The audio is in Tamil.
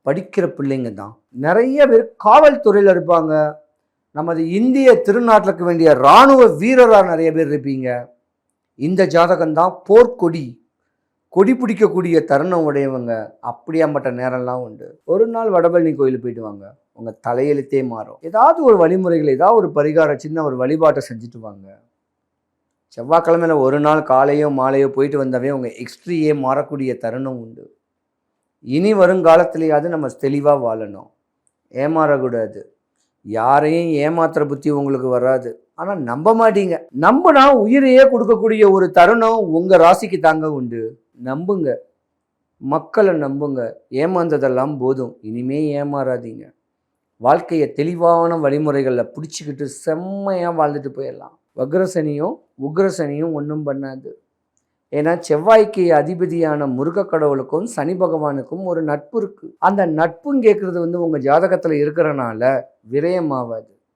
படிக்கிற பிள்ளைங்க தான். நிறைய பேர் காவல்துறையில் இருப்பாங்க. நமது இந்திய திருநாட்டுக்கு வேண்டிய இராணுவ வீரராக நிறைய பேர் இருப்பீங்க. இந்த ஜாதகம்தான் போர்க்கொடி, கொடி பிடிக்கக்கூடிய தருணம் உடையவங்க. அப்படியாம்பட்ட நேரம்லாம் உண்டு. ஒரு நாள் வடபழனி கோயிலுக்கு போயிட்டு வாங்க, உங்கள் தலையெழுத்தே மாறும். ஏதாவது ஒரு வழிமுறைகள், ஏதாவது ஒரு பரிகாரம், சின்ன ஒரு வழிபாட்டை செஞ்சுட்டு வாங்க. செவ்வாய்க்கிழமையில ஒரு நாள் காலையோ மாலையோ போயிட்டு வந்தாவே உங்கள் எக்ஸ்ட்ரியே மாறக்கூடிய தருணம் உண்டு. இனி வருங்காலத்திலேயாவது நம்ம தெளிவாக வாழணும், ஏமாறக்கூடாது. யாரையும் ஏமாத்துற புத்தி உங்களுக்கு வராது. ஆனால் நம்ப மாட்டீங்க. நம்பினா உயிரையே கொடுக்கக்கூடிய ஒரு தருணம் உங்கள் ராசிக்கு தாங்க உண்டு. நம்புங்க, மக்களை நம்புங்க. ஏமாந்ததெல்லாம் போதும், இனிமே ஏமாறாதீங்க. வாழ்க்கையை தெளிவான வழிமுறைகளில் பிடிச்சிக்கிட்டு செம்மையாக வாழ்ந்துட்டு போயிடலாம். வக்ரசனியும் உக்ரசனியும் ஒன்றும் பண்ணாது. ஏன்னா செவ்வாய்க்கு அதிபதியான முருக கடவுளுக்கும் சனி பகவானுக்கும் ஒரு நட்பு இருக்குது. அந்த நட்புன்னு கேட்குறது உங்கள் ஜாதகத்தில் இருக்கிறனால விரயமாகாது.